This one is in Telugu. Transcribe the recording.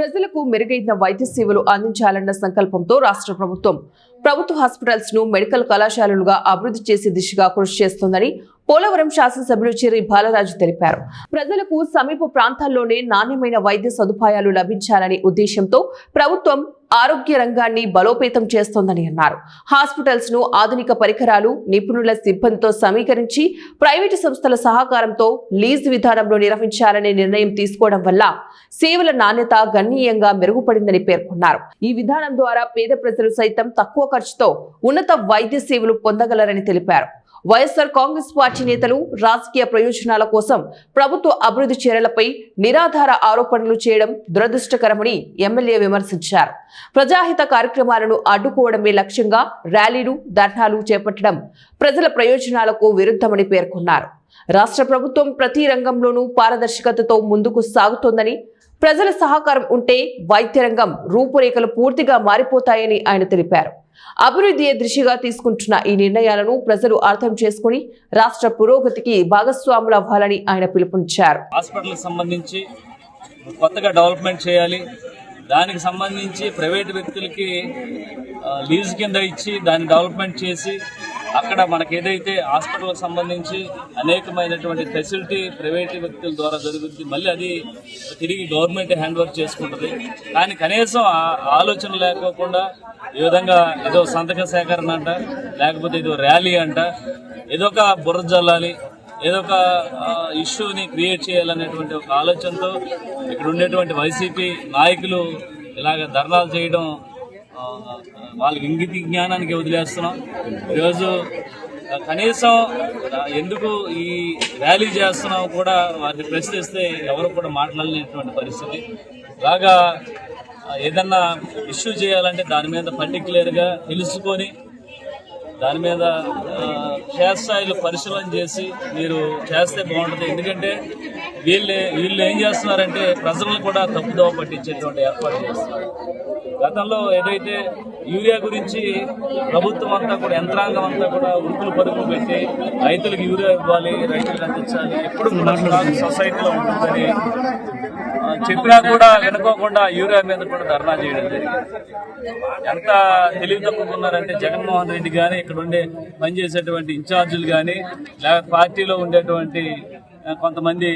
ప్రజలకు మెరుగైన వైద్య సేవలు అందించాలన్న సంకల్పంతో రాష్ట్ర ప్రభుత్వం ప్రభుత్వ హాస్పిటల్స్ ను మెడికల్ కళాశాలలుగా అభివృద్ధి చేసే దిశగా కృషి చేస్తోందని పోలవరం శాసనసభ్యులు చిర్రి బాలరాజు తెలిపారు. ప్రజలకు సమీప ప్రాంతాల్లోనే నాణ్యమైన వైద్య సదుపాయాలు లభించాలని ఉద్దేశంతో ప్రభుత్వం ఆరోగ్య రంగాన్ని బలోపేతం చేస్తోందని అన్నారు. హాస్పిటల్స్ ను ఆధునిక పరికరాలు, నిపుణుల సిబ్బందితో సమీకరించి ప్రైవేటు సంస్థల సహకారంతో లీజ్ విధానంలో నిర్వహించాలనే నిర్ణయం తీసుకోవడం వల్ల సేవల నాణ్యత గణనీయంగా మెరుగుపడిందని పేర్కొన్నారు. ఈ విధానం ద్వారా పేద ప్రజలు సైతం తక్కువ ఖర్చుతో ఉన్నత వైద్య సేవలు పొందగలరని తెలిపారు. వైఎస్ఆర్ కాంగ్రెస్ పార్టీ నేతలు రాజకీయ ప్రయోజనాల కోసం ప్రభుత్వ అభివృద్ధి చర్యలపై నిరాధార ఆరోపణలు చేయడం దురదృష్టకరమని ఎమ్మెల్యే విమర్శించారు. ప్రజాహిత కార్యక్రమాలను అడ్డుకోవడమే లక్ష్యంగా ర్యాలీలు, ధర్నాలు చేపట్టడం ప్రజల ప్రయోజనాలకు విరుద్ధమని పేర్కొన్నారు. రాష్ట్ర ప్రభుత్వం ప్రతి రంగంలోనూ పారదర్శకతతో ముందుకు సాగుతోందని, ప్రజల సహకారం ఉంటే వైద్య రంగం రూపురేఖలు పూర్తిగా మారిపోతాయని ఆయన తెలిపారు. అభివృద్ధి దిశగా తీసుకుంటున్న ఈ నిర్ణయాలను ప్రజలు అర్థం చేసుకుని రాష్ట్ర పురోగతికి భాగస్వాములు అవ్వాలని ఆయన పిలుపునిచ్చారు. హాస్పిటల్ సంబంధించి కొత్తగా డెవలప్మెంట్ చేయాలి, దానికి సంబంధించి ప్రైవేటు వ్యక్తులకి లీజ్ కింద ఇచ్చి దాన్ని డెవలప్మెంట్ చేసి అక్కడ మనకి ఏదైతే హాస్పిటల్కి సంబంధించి అనేకమైనటువంటి ఫెసిలిటీ ప్రైవేటు వ్యక్తుల ద్వారా జరుగుతుంది, మళ్ళీ అది తిరిగి గవర్నమెంట్ హ్యాండ్ ఓవర్ చేసుకుంటుంది. కానీ కనీసం ఆలోచన లేకోకుండా ఈ విధంగా ఏదో సంతక సేకరణ అంట, లేకపోతే ఏదో ర్యాలీ అంట, ఏదో ఒక బుర్ర జల్లాలి, ఏదో ఒక ఇష్యూని క్రియేట్ చేయాలనేటువంటి ఒక ఆలోచనతో ఇక్కడ ఉండేటువంటి వైసీపీ నాయకులు ఇలాగ ధర్నాలు చేయడం వాళ్ళకి ఇంగిత జ్ఞానానికి వదిలేస్తున్నాం. ఈరోజు కనీసం ఎందుకు ఈ ర్యాలీ చేస్తున్నాం కూడా వారిని ప్రశ్నిస్తే ఎవరు కూడా మాట్లాడలేనటువంటి పరిస్థితి. ఇలాగా ఏదన్నా ఇష్యూ చేయాలంటే దాని మీద పర్టికులర్గా తెలుసుకొని దాని మీద క్షేత్రస్థాయిలో పరిశీలన చేసి మీరు చేస్తే బాగుంటుంది. ఎందుకంటే వీళ్ళు ఏం చేస్తున్నారంటే ప్రజలను కూడా తప్పుదోవ పట్టించేటువంటి ఏర్పాటు చేస్తున్నారు. గతంలో ఏదైతే యూరియా గురించి ప్రభుత్వం అంతా కూడా యంత్రాంగం అంతా కూడా ఉరుకులు పరుగులు పెట్టి రైతులకు యూరియా ఇవ్వాలి, రైతులకు అందించాలి, ఎప్పుడు కూడా సొసైటీలో ఉంటుందని చెప్పినా కూడా వినుకోకుండా యూరియా మీద కూడా ధర్నా చేయడం జరిగింది. ఎంత తెలివి తక్కువ ఉన్నారంటే జగన్మోహన్ రెడ్డి కానీ ఇక్కడ ఉండే పనిచేసేటువంటి ఇన్ఛార్జీలు కానీ లేకపోతే పార్టీలో ఉండేటువంటి కొంతమంది